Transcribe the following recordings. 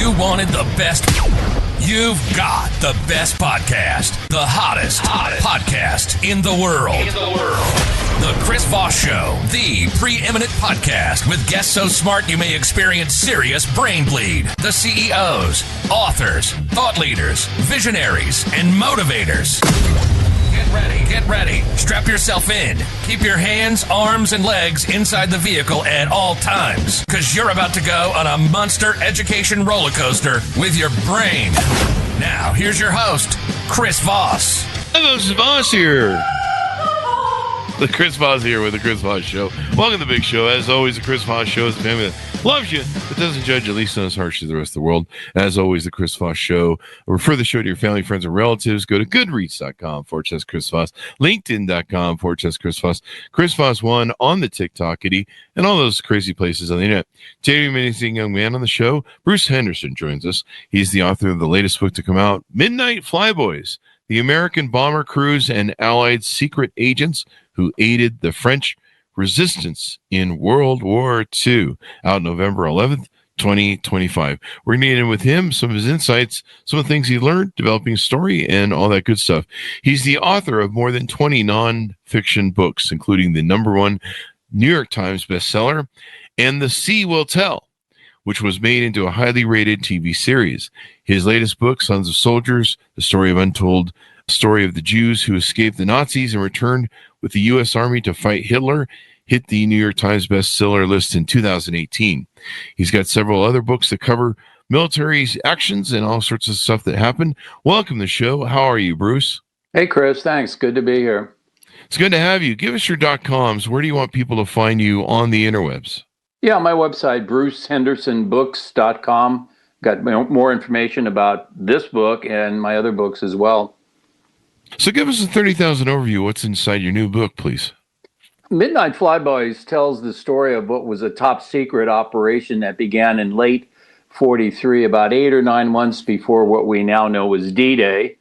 You wanted the best. You've got the best podcast. The hottest podcast in the world. The Chris Voss Show, the preeminent podcast with guests so smart you may experience serious brain bleed. The CEOs, authors, thought leaders, visionaries, and motivators. Get ready. Strap yourself in. Keep your hands, arms, and legs inside the vehicle at all times, because you're about to go on a monster education roller coaster with your brain. Now, here's your host, Chris Voss. Hello, this is Voss here. The Chris Voss here with the Chris Voss Show. Welcome to the big show. As always, the Chris Voss Show is a family that loves you, but doesn't judge, at least not as harsh as the rest of the world. As always, the Chris Voss Show. Refer the show to your family, friends, and relatives. Go to goodreads.com/Chris Voss, linkedin.com/Chris Voss, Chris Voss 1 on the TikTokity, and all those crazy places on the internet. Today, amazing young man on the show, Bruce Henderson, joins us. He's the author of the latest book to come out, Midnight Flyboys, the American bomber crews and Allied secret agents who aided the French resistance in World War II, out November 11th, 2025. We're going to get in with him, some of his insights, some of the things he learned, developing a story, and all that good stuff. He's the author of more than 20 nonfiction books, including the #1 New York Times bestseller, and The Sea Will Tell, which was made into a highly rated TV series. His latest book, Sons of Soldiers, the story of untold, story of the Jews who escaped the Nazis and returned with the U.S. Army to fight Hitler, hit the New York Times bestseller list in 2018. He's got several other books that cover military actions and all sorts of stuff that happened. Welcome to the show. How are you, Bruce? Hey, Chris. Thanks. Good to be here. It's good to have you. Give us your .coms. Where do you want people to find you on the interwebs? Yeah, my website, brucehendersonbooks.com. Got more information about this book and my other books as well. So give us a 30,000 overview. What's inside your new book, please? Midnight Flyboys tells the story of what was a top secret operation that began in late 43, about 8 or 9 months before what we now know as D-Day.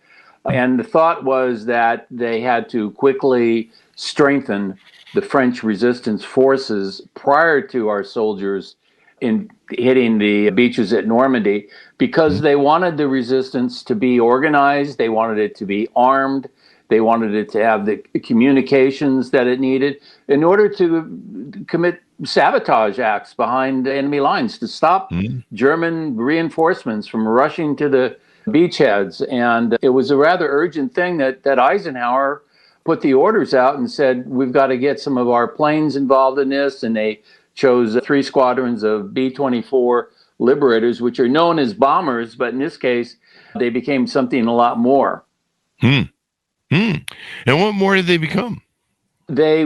And the thought was that they had to quickly strengthen the French resistance forces prior to our soldiers in hitting the beaches at Normandy, because they wanted the resistance to be organized, they wanted it to be armed, they wanted it to have the communications that it needed in order to commit sabotage acts behind enemy lines to stop German reinforcements from rushing to the beachheads. And it was a rather urgent thing that Eisenhower put the orders out and said, we've got to get some of our planes involved in this, and they chose 3 squadrons of B-24 Liberators, which are known as bombers, but in this case, they became something a lot more. And what more did they become? The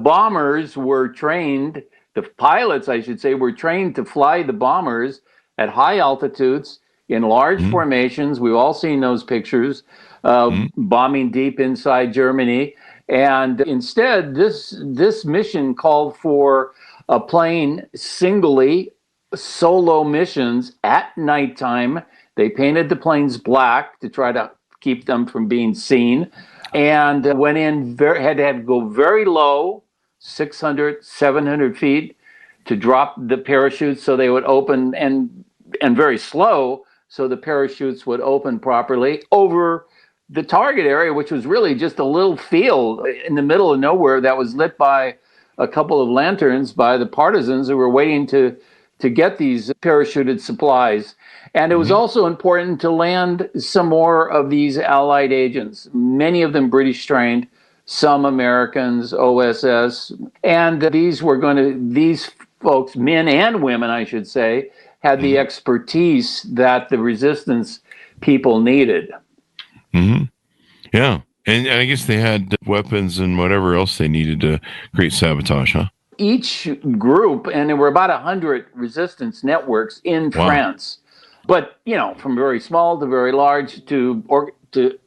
bombers were trained, the pilots, I should say, were trained to fly the bombers at high altitudes in large formations. We've all seen those pictures, bombing deep inside Germany. And instead, this mission called for a plane singly, solo missions at nighttime. They painted the planes black to try to keep them from being seen, and went in, had to go very low, 600, 700 feet, to drop the parachutes so they would open, and very slow so the parachutes would open properly over the target area, which was really just a little field in the middle of nowhere that was lit by a couple of lanterns by the partisans who were waiting to get these parachuted supplies. And it was also important to land some more of these Allied agents, many of them British trained, some Americans, OSS. And these folks, men and women, I should say, had the expertise that the resistance people needed. Yeah. And I guess they had weapons and whatever else they needed to create sabotage, huh? Each group, and there were about 100 resistance networks in France. But, from very small to very large, to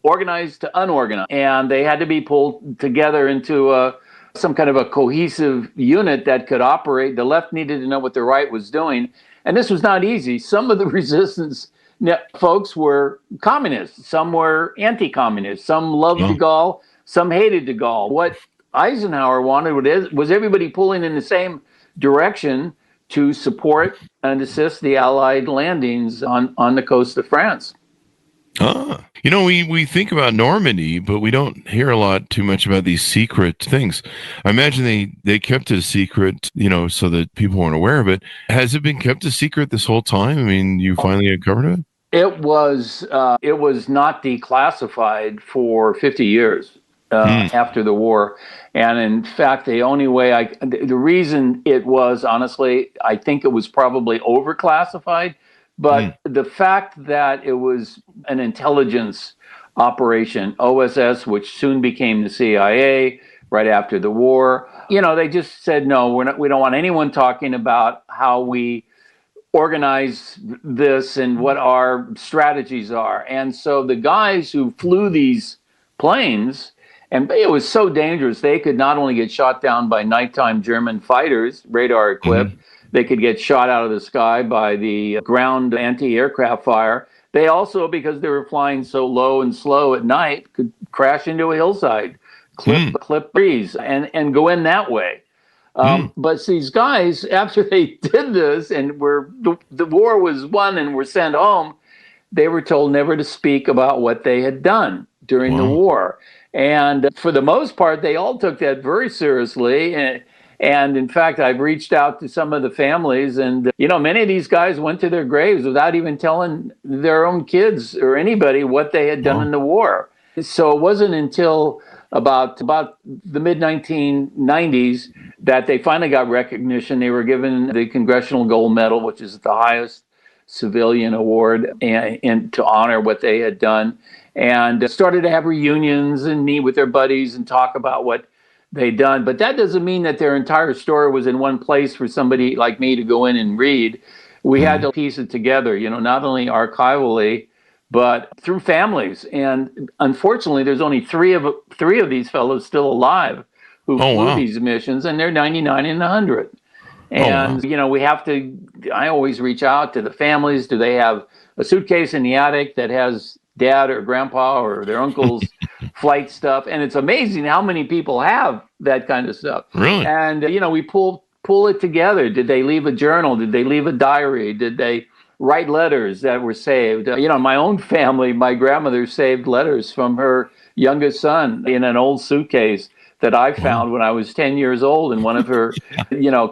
organized to unorganized. And they had to be pulled together into some kind of a cohesive unit that could operate. The left needed to know what the right was doing. And this was not easy. Some of the resistance folks were communists. Some were anti-communist. Some loved de Gaulle. Some hated de Gaulle. What Eisenhower wanted was everybody pulling in the same direction to support and assist the Allied landings on the coast of France. Ah, we think about Normandy, but we don't hear a lot too much about these secret things. I imagine they kept it a secret, so that people weren't aware of it. Has it been kept a secret this whole time? I mean, you finally uncovered it? It was not declassified for 50 years after the war. And in fact, the reason it was, honestly, I think it was probably overclassified. But the fact that it was an intelligence operation, OSS, which soon became the CIA right after the war, they just said, no, we don't want anyone talking about how we organize this and what our strategies are. And so the guys who flew these planes, and it was so dangerous, they could not only get shot down by nighttime German fighters, radar equipped, they could get shot out of the sky by the ground anti-aircraft fire. They also, because they were flying so low and slow at night, could crash into a hillside, clip breeze, and go in that way. But these guys, after they did this and the war was won and were sent home, they were told never to speak about what they had done during the war. And for the most part, they all took that very seriously. And in fact, I've reached out to some of the families, and many of these guys went to their graves without even telling their own kids or anybody what they had done in the war. So it wasn't until about the mid-1990s that they finally got recognition. They were given the Congressional Gold Medal, which is the highest civilian award, and to honor what they had done, and started to have reunions and meet with their buddies and talk about what they'd done. But that doesn't mean that their entire story was in one place for somebody like me to go in and read. We had to piece it together, not only archivally, but through families. And unfortunately, there's only three of these fellows still alive who flew these missions, and they're 99 and 100. And, we have to, I always reach out to the families. Do they have a suitcase in the attic that has dad or grandpa or their uncle's flight stuff? And it's amazing how many people have that kind of stuff. Really? And, we pull it together. Did they leave a journal? Did they leave a diary? Did they write letters that were saved? My own family, my grandmother saved letters from her youngest son in an old suitcase that I found when I was 10 years old in one of her,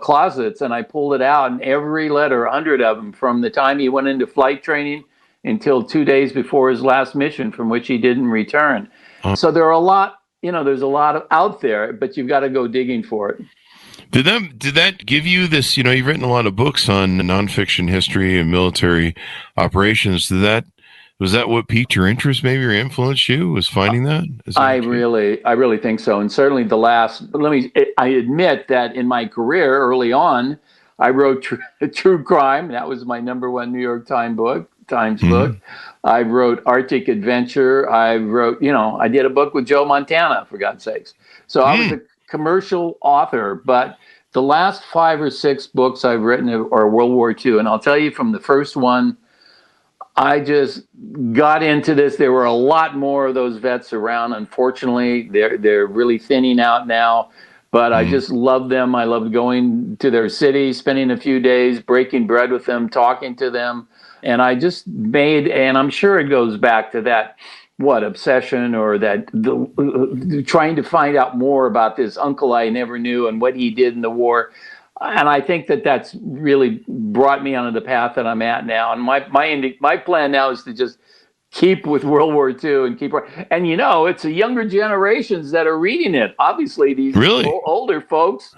closets. And I pulled it out, and every letter, 100 of them, from the time he went into flight training until 2 days before his last mission, from which he didn't return. So there are a lot, there's a lot out there, but you've got to go digging for it. Did that give you this, you've written a lot of books on nonfiction history and military operations. Was that what piqued your interest, maybe, or influenced you, was finding that? I really think so. And certainly I admit that in my career early on, I wrote true crime. That was my #1 New York Times book. I wrote Arctic Adventure. I did a book with Joe Montana, for God's sakes. So I was a commercial author, but the last 5 or 6 books I've written are World War II. And I'll tell you, from the first one, I just got into this. There were a lot more of those vets around. Unfortunately, they're really thinning out now, but I just love them. I loved going to their city, spending a few days, breaking bread with them, talking to them. And I just and I'm sure it goes back to that, obsession, or that trying to find out more about this uncle I never knew and what he did in the war. And I think that's really brought me onto the path that I'm at now. And my plan now is to just keep with World War II and keep. And it's the younger generations that are reading it. Obviously, these older folks.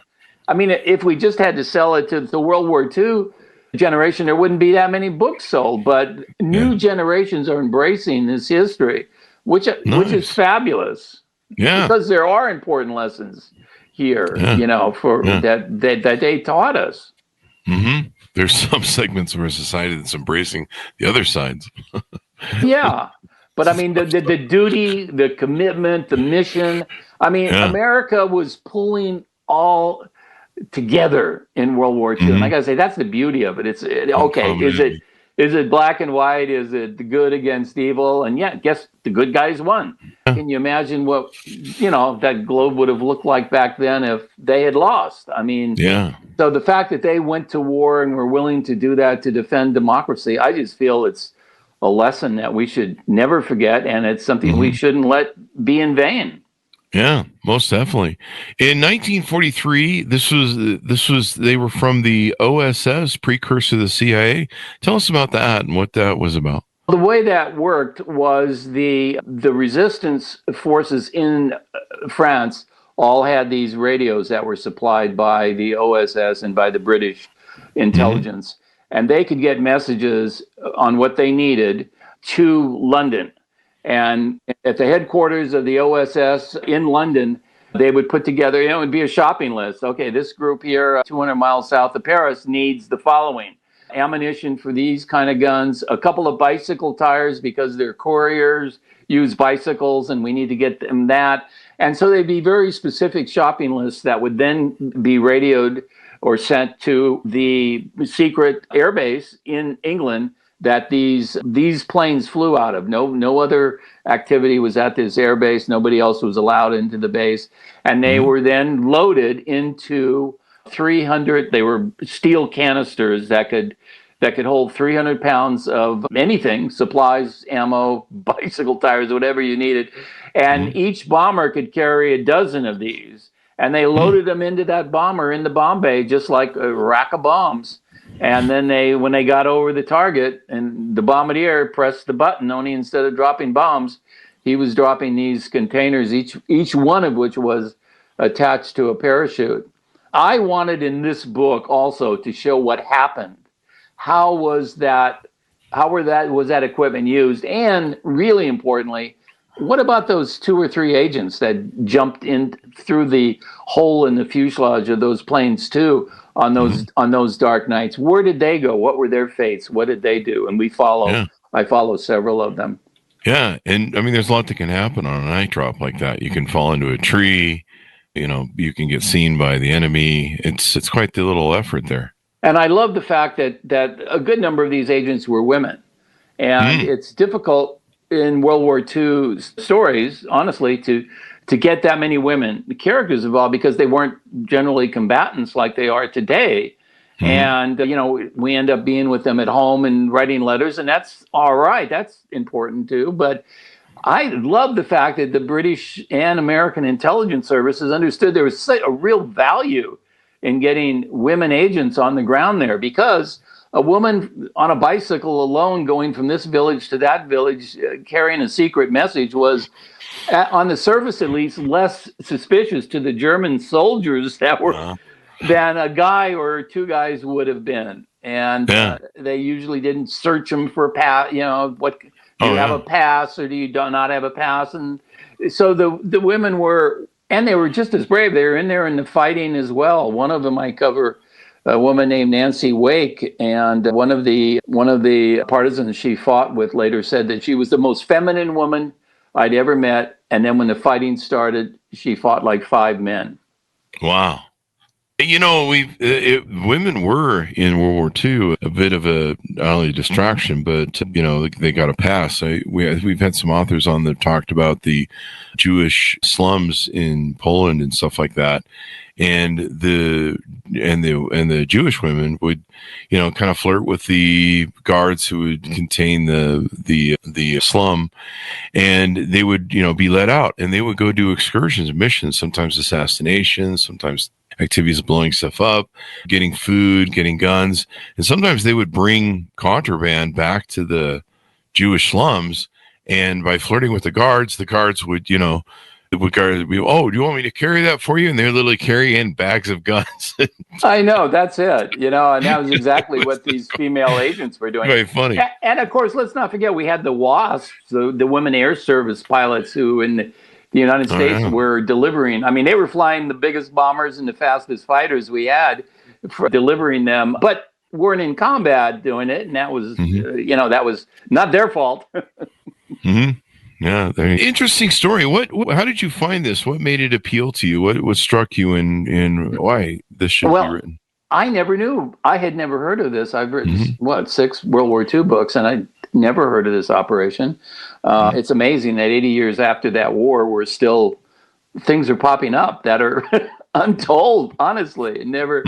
I mean, if we just had to sell it to the World War II generation, there wouldn't be that many books sold. But new generations are embracing this history, which is fabulous. Yeah, because there are important lessons here, that they taught us. There's some segments of our society that's embracing the other sides. Yeah, but I mean, the duty, the commitment, the mission. I mean, America was pulling all together in World War II, and I got to say, that's the beauty of it. Is Is it black and white? Is it the good against evil? And yeah, guess the good guys won. Can you imagine what, that globe would have looked like back then if they had lost? I mean, so the fact that they went to war and were willing to do that to defend democracy, I just feel it's a lesson that we should never forget, and it's something we shouldn't let be in vain. Yeah, most definitely. In 1943, this was they were from the OSS, precursor to the CIA. Tell us about that and what that was about. The way that worked was the resistance forces in France all had these radios that were supplied by the OSS and by the British intelligence, and they could get messages on what they needed to London. And at the headquarters of the OSS in London, they would put together, it would be a shopping list. Okay, this group here, 200 miles south of Paris, needs the following: ammunition for these kind of guns, a couple of bicycle tires because their couriers use bicycles and we need to get them that. And so they'd be very specific shopping lists that would then be radioed or sent to the secret airbase in England that these planes flew out of. No other activity was at this airbase. Nobody else was allowed into the base. And they were then loaded into 300, they were steel canisters that could hold 300 pounds of anything, supplies, ammo, bicycle tires, whatever you needed. And each bomber could carry a dozen of these. And they loaded them into that bomber in the bomb bay, just like a rack of bombs. And then when they got over the target, and the bombardier pressed the button, only instead of dropping bombs, he was dropping these containers, each one of which was attached to a parachute. I wanted in this book also to show what happened. How was that equipment used? And really importantly, what about those 2 or 3 agents that jumped in through the hole in the fuselage of those planes too on those dark nights? Where did they go? What were their fates? What did they do? And I follow several of them. Yeah, and I mean, there's a lot that can happen on a night drop like that. You can fall into a tree. You can get seen by the enemy. It's quite the little effort there. And I love the fact that a good number of these agents were women, and it's difficult in World War II stories, honestly, to get that many women characters involved because they weren't generally combatants like they are today. And, we end up being with them at home and writing letters, and that's all right. That's important too. But I love the fact that the British and American intelligence services understood there was a real value in getting women agents on the ground there, because a woman on a bicycle alone going from this village to that village carrying a secret message was, on the surface at least, less suspicious to the German soldiers that were than a guy or 2 guys would have been. And they usually didn't search them for a pass, do you have a pass or do you not have a pass? And so the women were, and they were just as brave. They were in there in the fighting as well. One of them I cover, a woman named Nancy Wake, and one of the partisans she fought with later said that she was the most feminine woman I'd ever met. And then when the fighting started, she fought like 5 men. Wow. Women were in World War II a bit of a not only a distraction, but they got a pass. We've had some authors on that talked about the Jewish slums in Poland and stuff like that, and the Jewish women would kind of flirt with the guards who would contain the slum, and they would be let out, and they would go do excursions, missions, sometimes assassinations, sometimes activities of blowing stuff up, getting food, getting guns. And sometimes they would bring contraband back to the Jewish slums. And by flirting with the guards would, oh, do you want me to carry that for you? And they're literally carrying bags of guns. I know, that's it. And that was exactly what these female agents were doing. Very funny. And of course, let's not forget, we had the Voss, the women air service pilots who in the United States were delivering. I mean, they were flying the biggest bombers and the fastest fighters we had for delivering them, but weren't in combat doing it. And that was, that was not their fault. Yeah. Interesting story. How did you find this? What made it appeal to you? What struck you in why this should be written? I never knew. I had never heard of this. I've written, 6 World War II books, and I never heard of this operation. It's amazing that 80 years after that war, we're still, things are popping up that are untold, honestly, never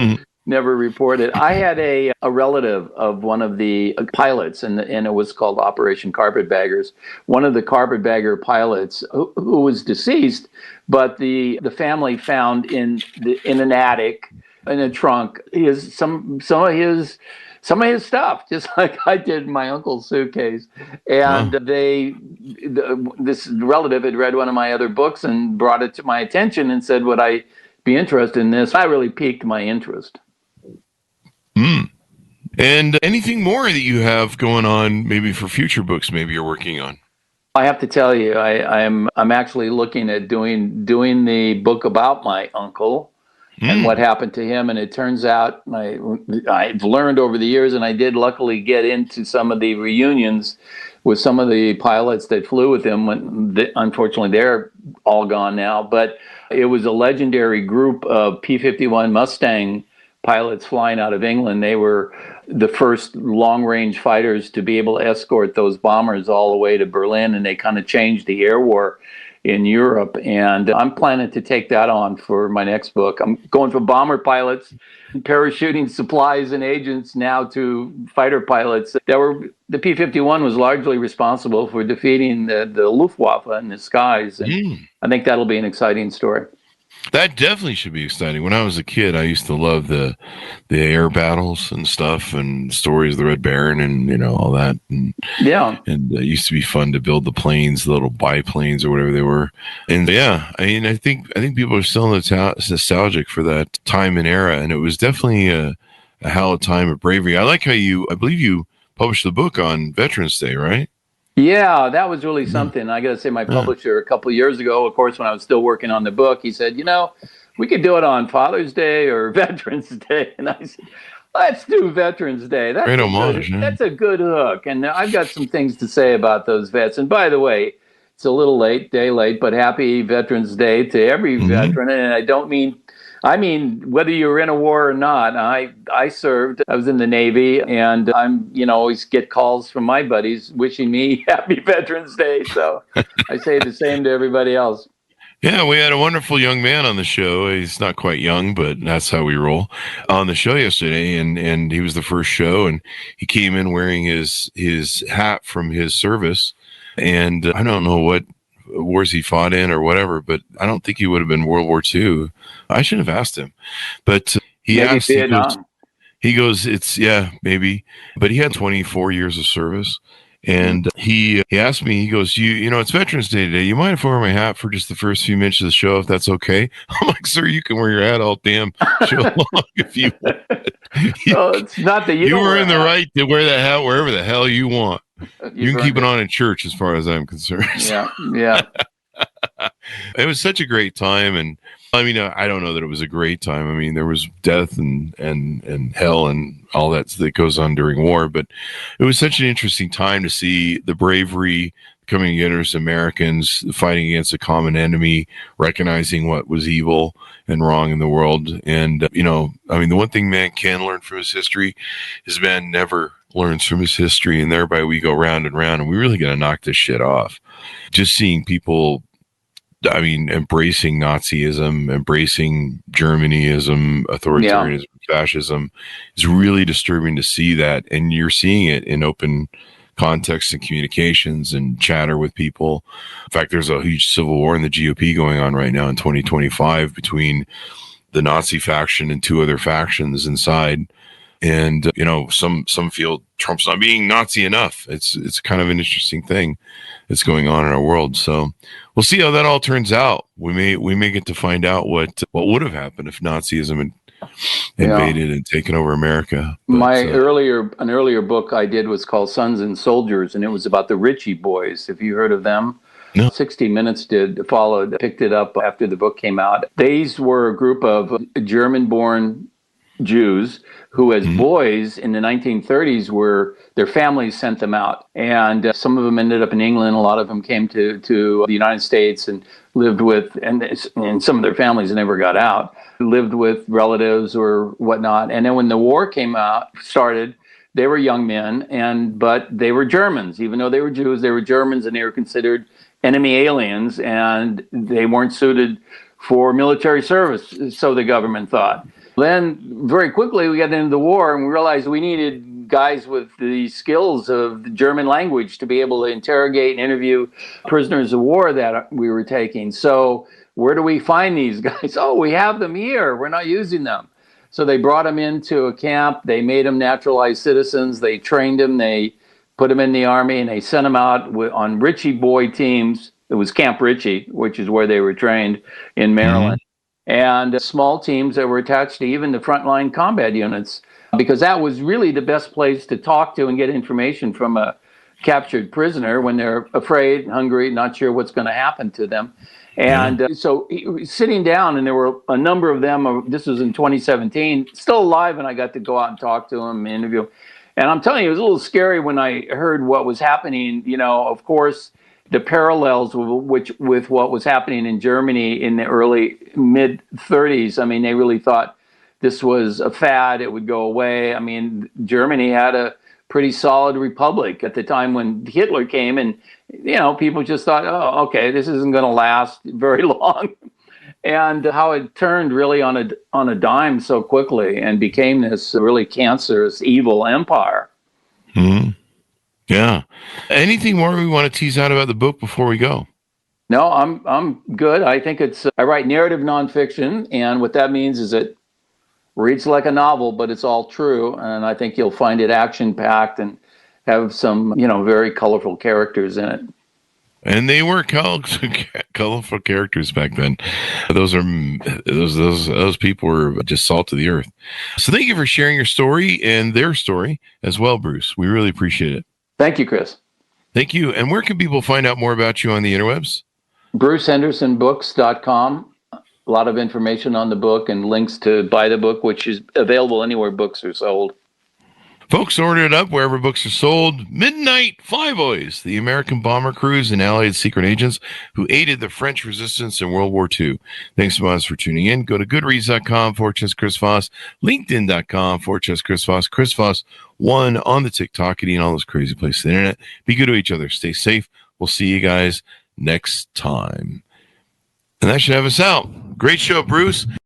reported. I had a relative of one of the pilots, and it was called Operation Carpetbaggers. One of the carpetbagger pilots who was deceased, but the family found in an attic, in a trunk, some of his stuff, just like I did in my uncle's suitcase. And this relative had read one of my other books and brought it to my attention and said, would I be interested in this? I really piqued my interest. And anything more that you have going on, maybe for future books, maybe you're working on? I have to tell you, I'm actually looking at doing the book about my uncle and what happened to him. And it turns out I've learned over the years, and I did luckily get into some of the reunions with some of the pilots that flew with him. Unfortunately, they're all gone now. But it was a legendary group of P-51 Mustang pilots flying out of England. They were the first long-range fighters to be able to escort those bombers all the way to Berlin, and they kind of changed the air war in Europe. And I'm planning to take that on for my next book. I'm going from bomber pilots, parachuting supplies and agents, now to fighter pilots. The P-51 was largely responsible for defeating the Luftwaffe in the skies. And I think that'll be an exciting story. That definitely should be exciting. When I was a kid, I used to love the air battles and stuff, and stories of the Red Baron, and all that. And it used to be fun to build the planes, the little biplanes or whatever they were. And I think people are still nostalgic for that time and era, and it was definitely a hell of a time of bravery. I like how I believe you published the book on Veterans Day, right? Yeah, that was really something. I got to say, my publisher a couple of years ago, of course, when I was still working on the book, he said, we could do it on Father's Day or Veterans Day. And I said, let's do Veterans Day. That's homage. That's a good hook. And I've got some things to say about those vets. And by the way, it's a little day late, but happy Veterans Day to every veteran. And I mean, whether you were in a war or not. I served. I was in the Navy, and I'm, always get calls from my buddies wishing me happy Veterans Day. So I say the same to everybody else. Yeah, we had a wonderful young man on the show. He's not quite young, but that's how we roll. On the show yesterday, and he was the first show, and he came in wearing his hat from his service, and I don't know what wars he fought in or whatever, but I don't think he would have been World War II. I should have asked him, but he asked. He goes, it's maybe, but he had 24 years of service. And he asked me, he goes, it's Veterans Day today. You mind if I wear my hat for just the first few minutes of the show, if that's okay? I'm like, sir, you can wear your hat all damn show long if you want. It's not that you were in the right to wear that hat wherever the hell you want. You can keep it on in church as far as I'm concerned. Yeah. It was such a great time. And I mean, I don't know that it was a great time. I mean, there was death and hell and all that goes on during war, but it was such an interesting time to see the bravery coming together as Americans, fighting against a common enemy, recognizing what was evil and wrong in the world. And, I mean, the one thing man can learn from his history is man never learns from his history, and thereby we go round and round, and we really got to knock this shit off. Just seeing people, I mean, embracing Nazism, embracing Germanyism, authoritarianism, fascism is really disturbing to see that. And you're seeing it in open context and communications and chatter with people. In fact, there's a huge civil war in the GOP going on right now in 2025 between the Nazi faction and two other factions inside. And, some feel Trump's not being Nazi enough. It's kind of an interesting thing that's going on in our world. So we'll see how that all turns out. We may get to find out what would have happened if Nazism had invaded and taken over America. But, an earlier book I did was called Sons and Soldiers, and it was about the Ritchie boys. Have you heard of them? No. 60 Minutes picked it up after the book came out. These were a group of German-born Jews who, as boys in the 1930s, their families sent them out. And some of them ended up in England. A lot of them came to the United States and lived with, and some of their families never got out, lived with relatives or whatnot. And then when the war started, they were young men, but they were Germans. Even though they were Jews, they were Germans, and they were considered enemy aliens, and they weren't suited for military service, so the government thought. Then very quickly we got into the war, and we realized we needed guys with the skills of the German language to be able to interrogate and interview prisoners of war that we were taking. So where do we find these guys? Oh, we have them here. We're not using them. So they brought them into a camp. They made them naturalized citizens. They trained them. They put them in the Army, and they sent them out on Ritchie boy teams. It was Camp Ritchie, which is where they were trained in Maryland. And small teams that were attached to even the frontline combat units, because that was really the best place to talk to and get information from a captured prisoner when they're afraid, hungry, not sure what's going to happen to them. And so sitting down, and there were a number of them, this was in 2017, still alive, and I got to go out and talk to them, interview them. And I'm telling you, it was a little scary when I heard what was happening. You know, of course, the parallels with what was happening in Germany in the early mid-30s. I mean, they really thought this was a fad, it would go away. I mean, Germany had a pretty solid republic at the time when Hitler came, and, you know, people just thought, oh, okay, this isn't going to last very long. And how it turned really on a dime so quickly and became this really cancerous, evil empire. Yeah. Anything more we want to tease out about the book before we go? No, I'm good. I think I write narrative nonfiction, and what that means is it reads like a novel, but it's all true. And I think you'll find it action-packed and have some, very colorful characters in it. And they were colorful characters back then. Those people were just salt of the earth. So thank you for sharing your story and their story as well, Bruce. We really appreciate it. Thank you, Chris. Thank you. And where can people find out more about you on the interwebs? BruceHendersonBooks.com. A lot of information on the book and links to buy the book, which is available anywhere books are sold. Folks, order it up wherever books are sold. Midnight Flyboys, the American bomber crews and Allied secret agents who aided the French resistance in World War II. Thanks so much for tuning in. Go to goodreads.com/Chris Voss, LinkedIn.com/Chris Voss, Chris Voss 1 on the TikTok, and all those crazy places on the internet. Be good to each other. Stay safe. We'll see you guys next time. And that should have us out. Great show, Bruce.